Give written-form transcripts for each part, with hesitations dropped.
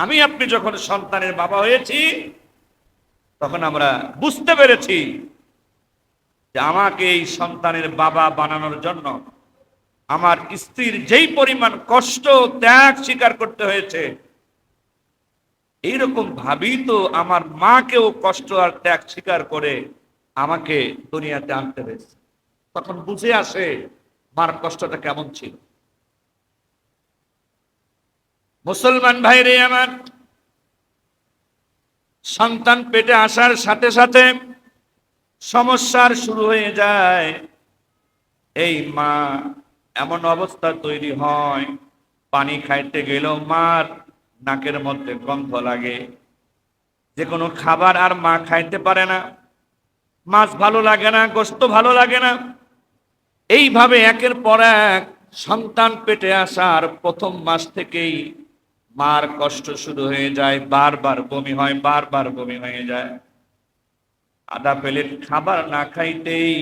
আমি আপনি যখন সন্তানের বাবা হয়েছি তখন আমরা বুঝতে পেরেছি যে আমাকে এই সন্তানের বাবা বানানোর জন্য আমার স্ত্রীর যেই পরিমাণ কষ্ট ত্যাগ স্বীকার করতে হয়েছে, এইরকম ভাবেই তো আমার মাকেও কষ্ট আর ত্যাগ স্বীকার করে আমাকে দুনিয়াতে আনতে হয়েছে। তখন বুঝে আসে মার কষ্টটা কেমন ছিল। মুসলমান ভাইরে আমার, সন্তান পেটে আসার সাথে সাথে সমস্যার শুরু হয়ে যায়। এই মা এমন অবস্থা তৈরি হয়, পানি খাইতে গেলেও মার নাকের মধ্যে গন্ধ লাগে। যে কোনো খাবার আর মা খাইতে পারে না, মাছ ভালো লাগে না, গোশত ভালো লাগে না। এইভাবে একের পর এক সন্তান পেটে আসার প্রথম মাস থেকেই মার কষ্ট শুরু হয়ে যায়। বারবার বমি হয়, বারবার বমি হয়ে যায়। আধা প্লেট খাবার না খাইতেই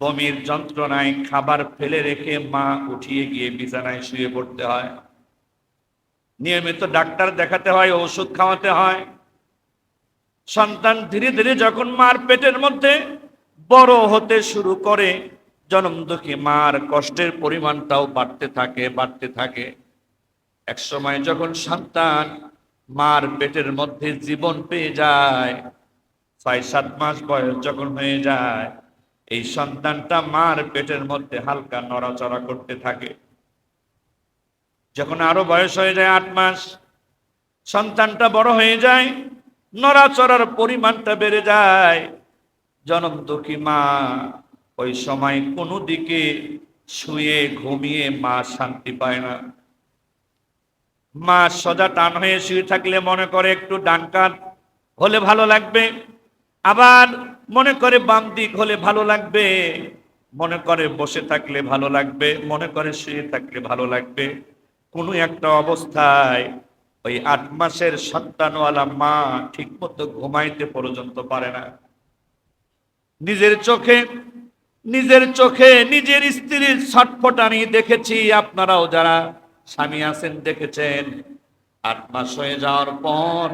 বমির যন্ত্রণায় খাবার ফেলে রেখে মা উঠিয়ে গিয়ে বিছানায় শুয়ে পড়তে হয়। নিয়মিত ডাক্তার দেখাতে হয়, ওষুধ খাওয়াতে হয়। সন্তান ধীরে ধীরে যখন মার পেটের মধ্যে বড় হতে শুরু করে, জনমদুখী মার কষ্টের পরিমাণটাও বাড়তে থাকে, বাড়তে থাকে। এক সময় যখন সন্তান মার পেটের মধ্যে জীবন পেয়ে যায়, ৬-৭ মাস বয়স যখন হয়ে যায়, এই সন্তানটা মার পেটের মধ্যে হালকা নড়াচড়া করতে থাকে। যখন আরো বয়স হয়ে যায় ৮ মাস, সন্তানটা বড় হয়ে যায়, নড়াচড়ার পরিমাণটা বেড়ে যায়। জনমদুখী মা ওই সময় কোনো দিকে শুয়ে ঘুমিয়ে মা শান্তি পায় না। মা সোজা টান হয়ে শুয়ে থাকলে মনে করে একটু ডান কাত হলে ভালো লাগবে, আবার মনে করে বাম দিক হলে ভালো লাগবে, মনে করে বসে থাকলে ভালো লাগবে, মনে করে শুয়ে থাকলে ভালো লাগবে। কোনো একটা অবস্থায় ওই ৮ মাসের সন্তানওয়ালা মা ঠিক মতো ঘুমাইতে পর্যন্ত পারে না। নিজের চোখে নিজের স্ত্রীর ছটফটানি দেখেছি। আপনারাও যারা স্বামী আছেন দেখেছেন। ৮ মাস হয়ে যাওয়ার পর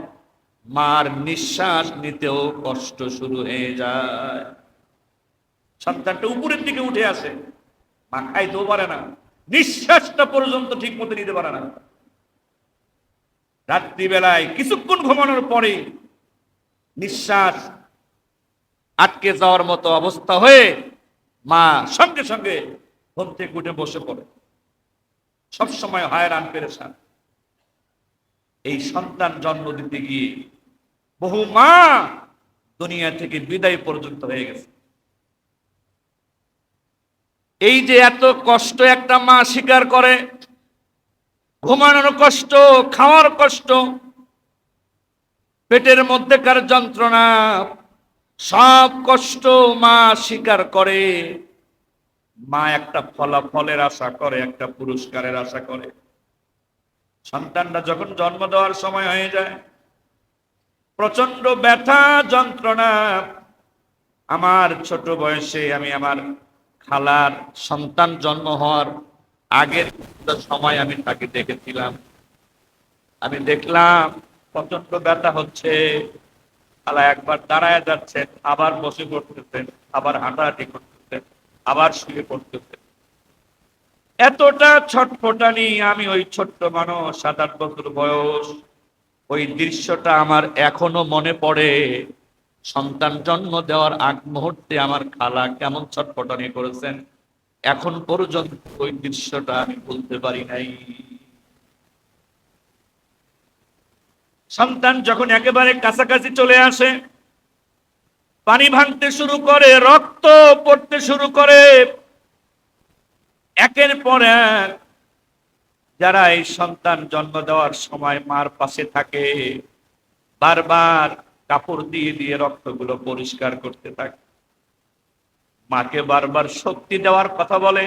মার নিঃশ্বাস নিতেও কষ্ট শুরু হয়ে যায়। সন্তানটা উপরের দিকে উঠে আসে, মা খাইতেও পারে না, নিঃশ্বাসটা পর্যন্ত ঠিক মতো নিতে পারে না। রাত্রিবেলায় কিছুক্ষণ ঘুমানোর পরে নিঃশ্বাস আটকে যাওয়ার মতো অবস্থা হয়ে মা সঙ্গে সঙ্গে ঘুম থেকে উঠে বসে পড়ে। সবসময় হয়রান পেরেশান। এই সন্তান জন্ম দিতে গিয়ে বহু মা দুনিয়া থেকে বিদায় পর্যন্ত হয়ে গেছে। এই যে এত কষ্ট একটা মা স্বীকার করে, ঘুমানোর কষ্ট, খাওয়ার কষ্ট, পেটের মধ্যেকার যন্ত্রণা, সব কষ্ট মা স্বীকার করে। মা একটা ফলাফলের আশা করে, একটা পুরস্কারের আশা করে। সন্তানটা যখন জন্ম দেওয়ার সময় হয়ে যায়, প্রচন্ড ব্যথা যন্ত্রণা। আমার ছোট বয়সে আমি আমার খালার সন্তান জন্ম হওয়ার আগের সময় আমি তাকে দেখেছিলাম। আমি দেখলাম প্রচন্ড ব্যথা হচ্ছে। খালা একবার দাঁড়ায় যাচ্ছেন, আবার বসে পড়তেছেন, আবার হাঁটাহাঁটি করতেছেন, আবার শুয়ে পড়তেছেন। এতটা ছটফটানি। আমি ওই ছোট্ট মানুষ, ৭-৮ বছর বয়স, ওই দৃশ্যটা আমার এখনো মনে পড়ে। সন্তান জন্ম দেওয়ার আগ মুহূর্তে আমার খালা কেমন ছটফটানি করেছেন, এখন পর্যন্ত ওই দৃশ্যটা আমি ভুলতে পারি নাই। সন্তান যখন একেবারে কাছাকাছি চলে আসে, পানি ভাঙতে শুরু করে, রক্ত পড়তে শুরু করে, একের পর এক যারা এই সন্তান জন্ম দেওয়ার সময় মার পাশে থাকে, বারবার কাপড় দিয়ে দিয়ে রক্তগুলো পরিষ্কার করতে থাকে। মাকে বারবার শক্তি দেওয়ার কথা বলে,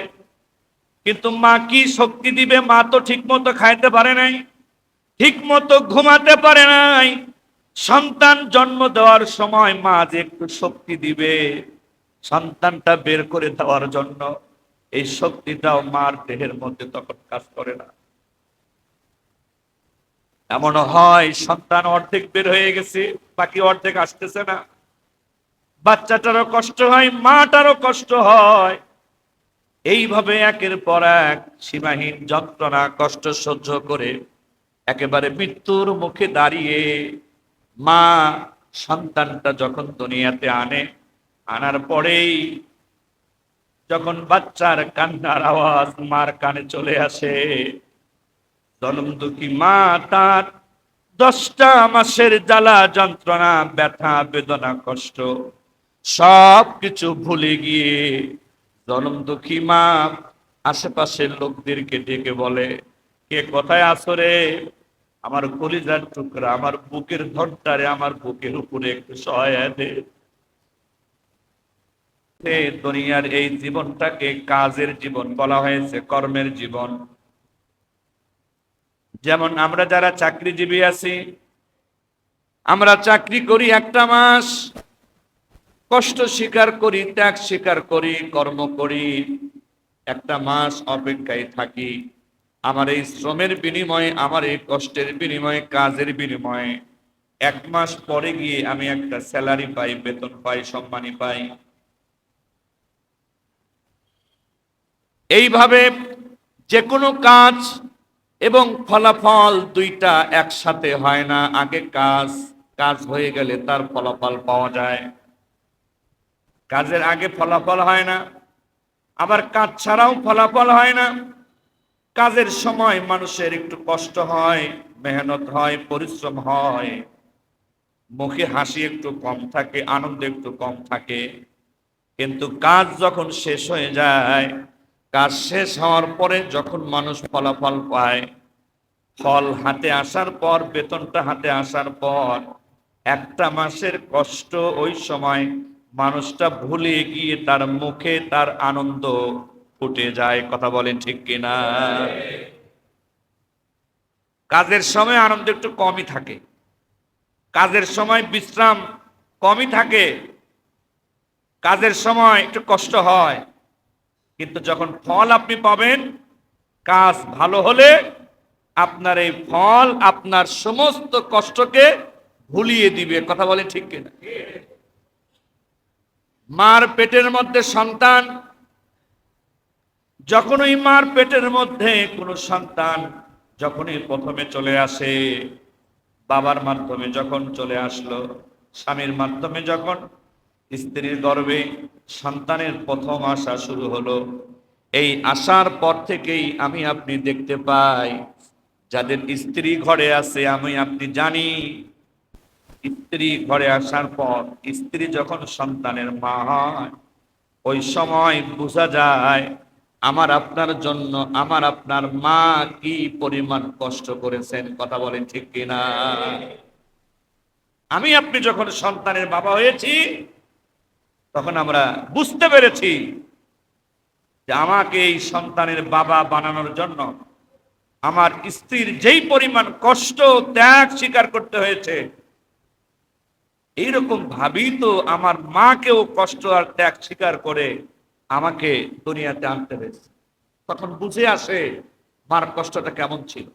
কিন্তু মা কি শক্তি দিবে? মা তো ঠিক মতো খাইতে পারে নাই, ঠিক মতো ঘুমাতে পারে নাই। সন্তান জন্ম দেওয়ার সময় মা যে একটু শক্তি দিবে সন্তানটা বের করে দেওয়ার জন্য, এই শক্তিটাও মার দেহের মধ্যে তখন কাজ করে না। এমন হয় সন্তান অর্ধেক বের হয়ে গেছে, বাকি অর্ধেক আসতেছে না। বাচ্চাটারও কষ্ট হয়, মাটারও কষ্ট হয়। এইভাবে একের পর এক সীমাহীন যন্ত্রণা কষ্ট সহ্য করে একেবারে মৃত্যুর মুখে দাঁড়িয়ে মা সন্তানটা যখন দুনিয়াতে আনে, আনার পরেই যখন বাচ্চার কান্নার আওয়াজ মার কানে চলে আসে, জনম দুঃখী মা তার 10টা মাসের জ্বালা যন্ত্রণা ব্যথা বেদনা কষ্ট সব কিছু ভুলে গিয়ে জনম দুঃখী মা আশেপাশের লোকদেরকে ডেকে বলে, কে কোথায় আছো রে? আমার কলিজার টুকরা, আমার বুকের ধরটারে আমার বুকের উপরে একটু সহায় দে। দুনিয়ার এই জীবনটাকে কাজের জীবন বলা হয়েছে, কর্মের জীবন। যেমন আমরা যারা চাকরিজীবী আছি, আমরা চাকরি করি 1টা মাস, কষ্ট স্বীকার করি, ত্যাগ স্বীকার করি, কর্ম করি, 1টা মাস অপেক্ষায় থাকি। আমার এই শ্রমের বিনিময়ে, আমার এই কষ্টের বিনিময়ে, কাজের বিনিময়ে 1 মাস পরে গিয়ে আমি একটা স্যালারি পাই, বেতন পাই, সম্মানী পাই। এইভাবে যে কোনো কাজ এবং ফলাফল দুইটা একসাথে হয় না। আগে কাজ হয়ে গেলে তার ফলাফল পাওয়া যায়, কাজের আগে ফলাফল হয় না। আবার কাজ ছাড়াও ফলাফল হয় না। কাজের সময় মানুষের একটু কষ্ট হয়, মেহনত হয়, পরিশ্রম হয়, মুখে হাসি একটু কম থাকে, আনন্দ একটু কম থাকে। কিন্তু কাজ যখন শেষ হয়ে যায়, কাজ শেষ হওয়ার পরে যখন মানুষ ফলাফল পায়, ফল হাতে আসার পর, বেতনটা হাতে আসার পর 1টা মাসের কষ্ট ওই সময় মানুষটা ভুলে গিয়ে তার মুখে তার আনন্দ ফুটে যায়। কথা বলেন ঠিক কিনা? কাজের সময় আনন্দ একটু কমই থাকে, কাজের সময় বিশ্রাম কমই থাকে, কাজের সময় একটু কষ্ট হয়। কিন্তু যখন ফল আপনি পাবেন, কাজ ভালো হলে আপনার এই ফল আপনার সমস্ত কষ্টকে ভুলিয়ে দিবে। কথা বলে ঠিক কিনা? মার পেটের মধ্যে সন্তান, যখন ওই মার পেটের মধ্যে কোনো সন্তান যখনই প্রথমে চলে আসে, বাবার মাধ্যমে যখন চলে আসলো, স্বামীর মাধ্যমে যখন স্ত্রীর গর্ভে সন্তানের প্রথম আসা শুরু হলো, এই আসার পর থেকেই আমি আপনি দেখতে পাই, যাদের স্ত্রী ঘরে আছে, আমি আপনি জানি, স্ত্রী ঘরে আসার পর স্ত্রী যখন সন্তানের মা হয়, ওই সময় বোঝা যায় আমার আপনার জন্য আমার আপনার মা কি পরিমাণ কষ্ট করেছেন। কথা বলেন ঠিক কিনা? আমি আপনি যখন সন্তানের বাবা হয়েছি, তখন আমরা বুঝতে পেরেছি যে আমাকে এই সন্তানের বাবা বানানোর জন্য আমার স্ত্রীর যেই পরিমাণ কষ্ট ত্যাগ স্বীকার করতে হয়েছে, এইরকম ভাবেই তো আমার মাকেও কষ্ট আর ত্যাগ স্বীকার করে আমাকে দুনিয়াতে আনতে হয়েছে। তখন বুঝে আসে মার কষ্টটা কেমন ছিল।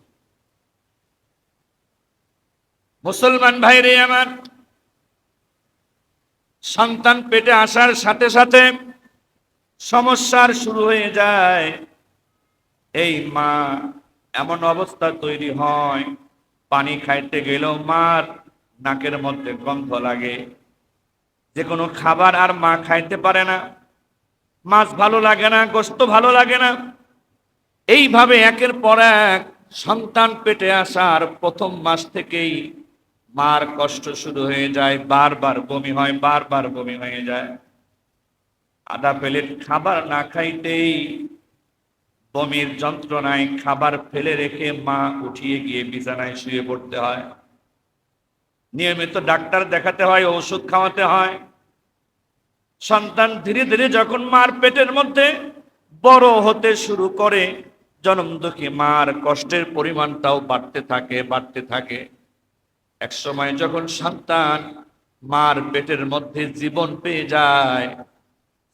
মুসলমান ভাইরে আমার, সন্তান পেটে আসার সাথে সাথে সমস্যার শুরু হয়ে যায়। এই মা এমন অবস্থা তৈরি হয়, পানি খাইতে গেলেও মার নাকের মধ্যে গন্ধ লাগে। যে কোনো খাবার আর মা খাইতে পারে না, মাছ ভালো লাগে না, গোশত ভালো লাগে না। এইভাবে একের পর এক সন্তান পেটে আসার প্রথম মাস থেকেই মার কষ্ট শুরু হয়ে যায়। বারবার বমি হয়, বারবার বমি হয়ে যায়। আধা প্লেট খাবার না খাইতেই বমির যন্ত্রণায় খাবার ফেলে রেখে মা উঠিয়ে গিয়ে বিছানায় শুয়ে পড়তে হয়। নিয়মিত ডাক্তার দেখাতে হয়, ওষুধ খাওয়াতে হয়। সন্তান ধীরে ধীরে যখন মার পেটের মধ্যে বড় হতে শুরু করে, জনম দুঃখী মার কষ্টের পরিমাণটাও বাড়তে থাকে, বাড়তে থাকে। এক সময় যখন সন্তান মার পেটের মধ্যে জীবন পেয়ে যায়,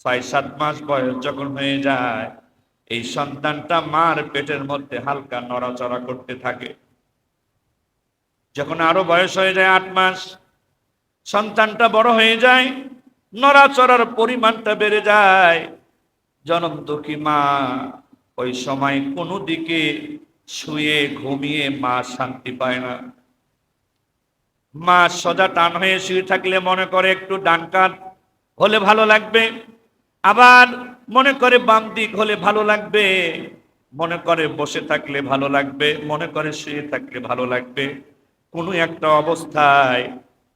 6-7 মাস বয়স যখন হয়ে যায়, এই সন্তানটা মার পেটের মধ্যে হালকা নড়াচড়া করতে থাকে। যখন আরো বয়স হয়ে যায় 8 মাস, সন্তানটা বড় হয়ে যায়, নড়াচড়ার পরিমাণটা বেড়ে যায়, জনমদুঃখী মা ওই সময় কোনো দিকে শুয়ে ঘুমিয়ে মা শান্তি পায় না। মা সোজা টান হয়ে শুয়ে থাকলে মনে করে একটু ডান কাত হলে ভালো লাগবে, আবার মনে করে বাম দিক হলে ভালো লাগবে, মনে করে বসে থাকলে ভালো লাগবে, মনে করে শুয়ে থাকলে ভালো লাগবে। কোনো একটা অবস্থায়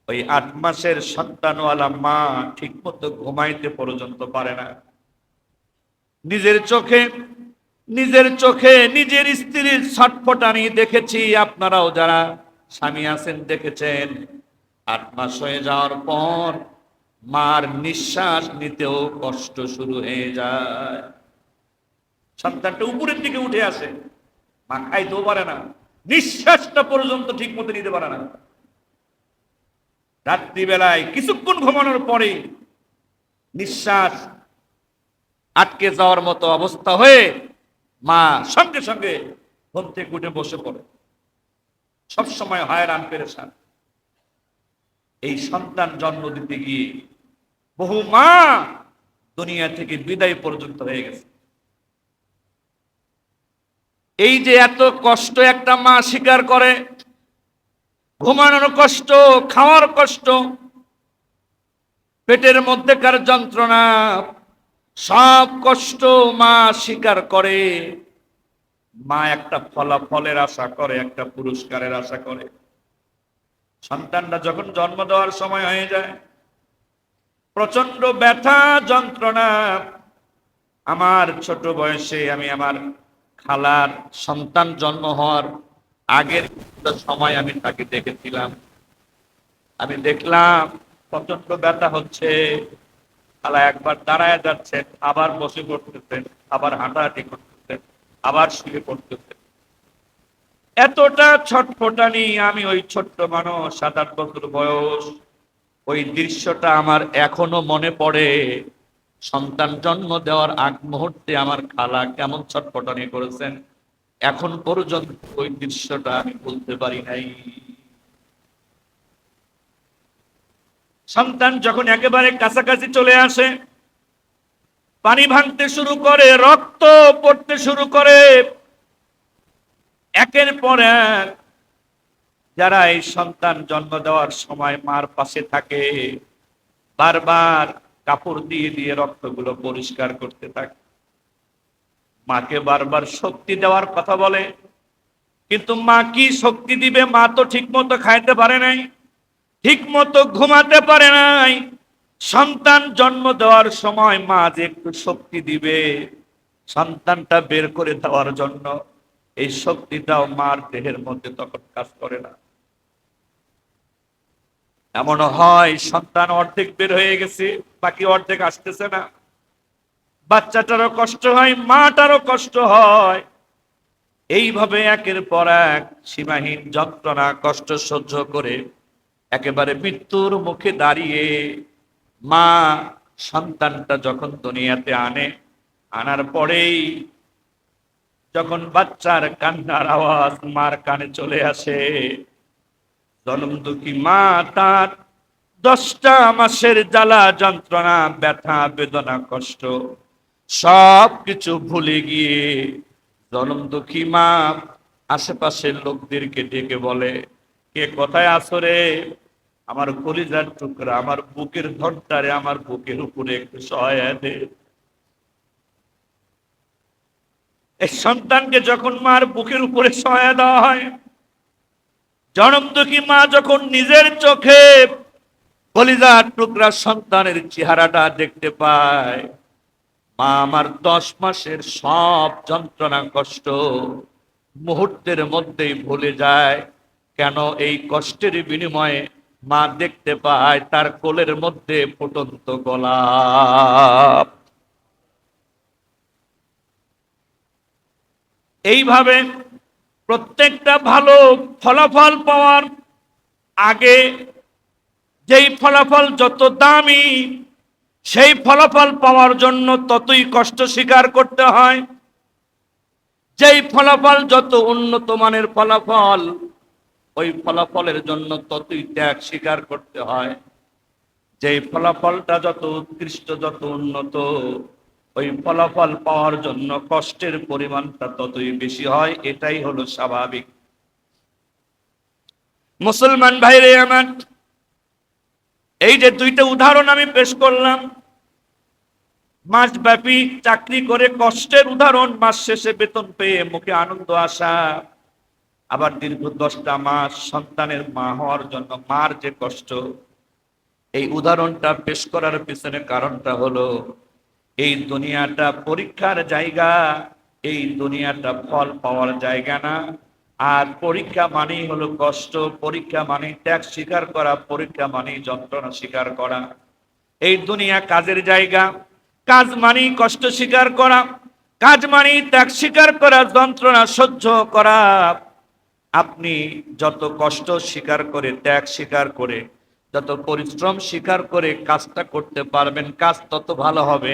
ওই 8 মাসের সন্তানওয়ালা মা ঠিক মতো ঘুমাইতে পর্যন্ত পারে না। নিজের চোখে নিজের স্ত্রীর ছটফটানি দেখেছি, আপনারাও যারা স্বামী আছেন দেখেছেন। 8 মাস হয়ে যাওয়ার পর মার নিঃশ্বাস নিতেও কষ্ট শুরু হয়ে যায়। সন্তানটা উপরের দিকে উঠে আসে, মা খাইতেও পারে না, নিঃশ্বাসটা পর্যন্ত ঠিক মতো নিতে পারে না। রাত্রিবেলায় কিছুক্ষণ ঘুমানোর পরে নিঃশ্বাস আটকে যাওয়ার মতো অবস্থা হয়ে মা সঙ্গে সঙ্গে ঘুম থেকে উঠে বসে পড়ে, সবসময় হয়রান পেরেশান। এই সন্তান জন্ম দিতে গিয়ে বহু মা দুনিয়া থেকে বিদায় পর্যন্ত হয়ে গেছে। এই যে এত কষ্ট একটা মা স্বীকার করে, ঘুমানোর কষ্ট, খাওয়ার কষ্ট, পেটের মধ্যেকার যন্ত্রণা, সব কষ্ট মা স্বীকার করে। মা একটা ফলাফলের আশা করে, একটা পুরস্কারের আশা করে। সন্তানটা যখন জন্ম দেওয়ার সময় হয়ে যায়, প্রচন্ড ব্যথা যন্ত্রণা। আমার ছোট বয়সে আমি আমার খালার সন্তান জন্ম হওয়ার আগের সময় আমি তাকে দেখেছিলাম। আমি দেখলাম প্রচন্ড ব্যথা হচ্ছে, খালা একবার দাঁড়ায় যাচ্ছেন, আবার বসে পড়তেছেন, আবার হাঁটাহাঁটি করতেছেন, আবার শুয়ে পড়তেছেন। এতটা ছটফটানি। আমি ওই ছোট্ট মানুষ, 7-8 বছর বয়স, ওই দৃশ্যটা আমার এখনো মনে পড়ে। সন্তান জন্ম দেওয়ার আগ মুহূর্তে আমার খালা কেমন ছটফটানি করেছেন, এখন পর্যন্ত ওই দৃশ্যটা আমি বলতে পারি নাই। সন্তান যখন একেবারে কাছাকাছি চলে আসে, পানি ভাঙতে শুরু করে, রক্ত পড়তে শুরু করে, একের পর এক যারা এই সন্তান জন্ম দেওয়ার সময় মার পাশে থাকে বারবার কাপড় দিয়ে দিয়ে রক্তগুলো পরিষ্কার করতে থাকে। মাকে বারবার শক্তি দেওয়ার কথা বলে, কিন্তু মা কি শক্তি দিবে? মা তো ঠিক মতো খাইতে পারে নাই, ঠিক মতো ঘুমাতে পারে নাই। সন্তান জন্ম দেওয়ার সময় মা যে একটু শক্তি দিবে সন্তানটা বের করে দেওয়ার জন্য, এই শক্তিটাও মার দেহের মধ্যে তখন কাজ করে না। এমন হয় সন্তান অর্ধেক বের হয়ে গেছে, বাকি অর্ধেক আসতেছে না। বাচ্চাটারও কষ্ট হয়, মাটারও কষ্ট হয়। এইভাবে একের পর এক সীমাহীন যন্ত্রণা কষ্ট সহ্য করে একেবারে মৃত্যুর মুখে দাঁড়িয়ে মা সন্তানটা যখন দুনিয়াতে আনে, আনার পরেই যখন বাচ্চার কান্নার আওয়াজ মার কানে চলে আসে, জনম দুঃখী মা তার 10টা মাসের জ্বালা যন্ত্রণা, ব্যথা, বেদনা, কষ্ট সব কিছু ভুলে গিয়ে জনম দুঃখী মা আশেপাশের লোকদেরকে ডেকে বলে, কে কোথায় আছো রে? আমার কলিজার টুকরা, আমার বুকের ধরটারে আমার বুকের উপরে একটু সহায় দে। এই সন্তানকে যখন মার বুকের উপরে সহায় দেওয়া হয়, জনম দুঃখী মা যখন নিজের চোখে কলিজার টুকরা সন্তানের চেহারাটা দেখতে পায়, মা আমার 10 মাসের সব যন্ত্রণা কষ্ট মুহূর্তের মধ্যেই ভুলে যায়। কেন? এই কষ্টের বিনিময়ে মা দেখতে পায় তার কোলের মধ্যে ফুটন্ত গোলাপ। এইভাবে প্রত্যেকটা ভালো ফলাফল পাওয়ার আগে যেই ফলাফল যত দামি, সেই ফলাফল পাওয়ার জন্য ততই কষ্ট স্বীকার করতে হয়। যেই ফলাফল যত উন্নত মানের ফলাফল, ওই ফলাফলের জন্য ততই ত্যাগ স্বীকার করতে হয়। যে ফলাফলটা যত উৎকৃষ্ট, যত উন্নত, ওই ফলাফল পাওয়ার জন্য কষ্টের পরিমাণটা ততই বেশি হয়। এটাই হলো স্বাভাবিক। মুসলমান ভাইরে আমার, এই যে দুইটা উদাহরণ আমি পেশ করলাম, মাসব্যাপী চাকরি করে কষ্টের উদাহরণ, মাস শেষে বেতন পেয়ে মুখে আনন্দ আসা, আবার দীর্ঘ 10টা মাস সন্তানের মা হওয়ার জন্য মার যে কষ্ট, এই উদাহরণটা পেশ করার পিছনে কারণটা হলো এই দুনিয়াটা পরীক্ষার জায়গা, এই দুনিয়াটা ফল পাওয়ার জায়গা না। আর পরীক্ষা মানেই হলো কষ্ট, পরীক্ষা মানেই ত্যাগ স্বীকার করা, পরীক্ষা মানেই যন্ত্রণা স্বীকার করা। এই দুনিয়া কাজের জায়গা, কাজ মানেই কষ্ট স্বীকার করা, কাজ মানেই ত্যাগ স্বীকার করা, যন্ত্রণা সহ্য করা। আপনি যত কষ্ট স্বীকার করে, ত্যাগ স্বীকার করে, যত পরিশ্রম স্বীকার করে কাজটা করতে পারবেন, কাজ তত ভালো হবে,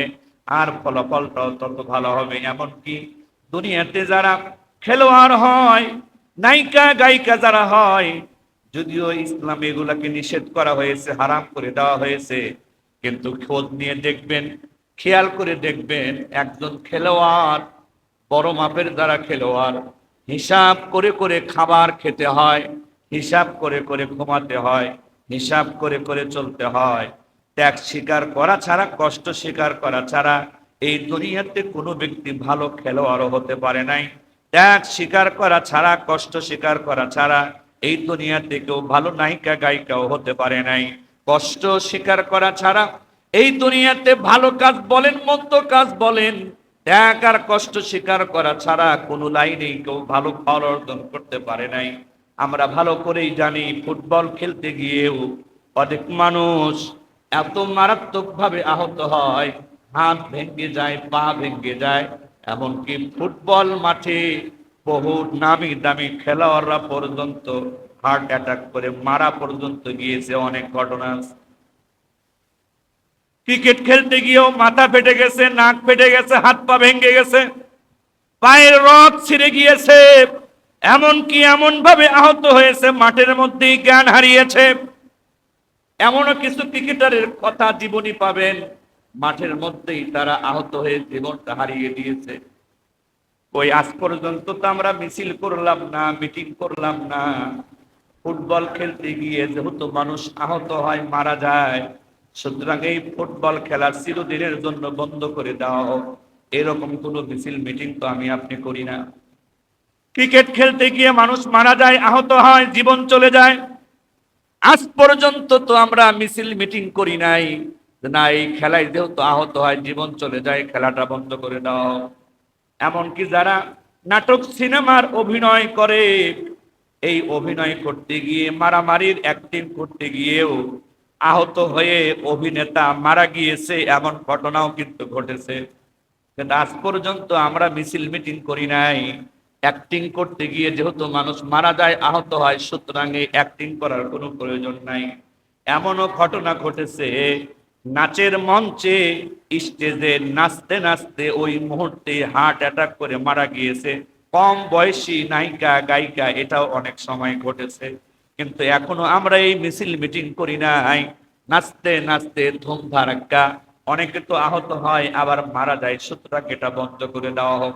আর ফলাফলটাও তত ভালো হবে। এমনকি দুনিয়াতে যারা খেলোয়াড় হয়, নায়িকা গায়িকা যারা হয়, যদিও ইসলাম এগুলাকে নিষেধ করা হয়েছে, হারাম করে দেওয়া হয়েছে, কিন্তু খোঁজ নিয়ে দেখবেন, খেয়াল করে দেখবেন, একজন খেলোয়াড়, বড় মাপের যারা খেলোয়াড়, হিসাব করে করে খাবার খেতে হয়, হিসাব করে করে ঘুমাতে হয়, হিসাব করে করে চলতে হয়। ত্যাগ স্বীকার করা ছাড়া, কষ্ট স্বীকার করা ছাড়া এই দুনিয়াতে কোনো ব্যক্তি ভালো খেলোয়াড়ও হতে পারে নাই। ত্যাগ স্বীকার করা ছাড়া, কষ্ট স্বীকার করা ছাড়া এই দুনিয়াতে কেউ ভালো নায়িকা গায়িকাও হতে পারে নাই। কষ্ট স্বীকার করা ছাড়া এই দুনিয়াতে ভালো কাজ বলেন, মন্দ কাজ বলেন, ত্যাগ আর কষ্ট স্বীকার করা ছাড়া কোনো লাইনেই কেউ ভালো ফল অর্জন করতে পারে নাই। আমরা ভালো করেই জানি, ফুটবল খেলতে গিয়েও অনেক মানুষ এত মারাত্মকভাবে আহত হয়, হাত ভেঙে যায়, পা ভেঙে যায়। এমনকি ফুটবল মাঠে বহু নামি দামি খেলোয়াড়রা পর্যন্ত হার্ট অ্যাটাক করে মারা পর্যন্ত গিয়েছে, অনেক ঘটনা আছে। ক্রিকেট খেলতে গিয়েও মাথা ফেটে গেছে, নাক ফেটে গেছে, হাত পা ভেঙে গেছে, পায়ের রক ছিঁড়ে গিয়েছে, এমনকি এমন ভাবে আহত হয়েছে মাঠের মধ্যেই জ্ঞান হারিয়েছে। এমনও কিছু ক্রিকেটারের কথা জীবনী পাবেন, মাঠের মধ্যেই তারা আহত হয়ে জীবনটা হারিয়ে দিয়েছে। ওই আজ পর্যন্ত তো আমরা মিছিল করলাম না, মিটিং করলাম না, ফুটবল খেলতে গিয়ে যেহেতু মানুষ আহত হয়, মারা যায়, সুতরাং এই ফুটবল খেলা চিরদিনের জন্য বন্ধ করে দেওয়া হোক, এরকম কোনো মিছিল মিটিং তো আমি আপনি করি না। ক্রিকেট খেলতে গিয়ে মানুষ মারা যায়, আহত হয়, জীবন চলে যায়, আজ পর্যন্ত তো আমরা মিছিল মিটিং করি নাই না এই খেলায় যেহেতু আহত হয়, জীবন চলে যায়, খেলাটা বন্ধ করে দেওয়া হোক। এমনকি যারা নাটক সিনেমার অভিনয় করে, এই অভিনয় করতে গিয়ে, মারামারির অ্যাক্টিং করতে গিয়েও আহত হয়ে অভিনেতা মারা গিয়েছে, এমন ঘটনাও কিন্তু ঘটেছে। কিন্তু আজ পর্যন্ত আমরা মিছিল মিটিং করি নাই। অ্যাক্টিং করতে গিয়ে যেহেতু মানুষ মারা যায়, আহত হয়, সুতরাং এই অ্যাক্টিং করার কোনো প্রয়োজন নাই। এমনও ঘটনা ঘটেছে, নাচের মঞ্চে স্টেজে নাচতে নাচতে ওই মুহূর্তে হার্ট অ্যাটাক করে মারা গিয়েছে কম বয়সী নায়িকা গায়িকা, এটাও অনেক সময় ঘটেছে। কিন্তু এখনো আমরা এই মিছিল মিটিং করি নাই, নাচতে নাচতে ধুম ধারাক্কা, অনেকে তো আহত হয় আবার মারা যায়, সুতরাং এটা বন্ধ করে দেওয়া হোক।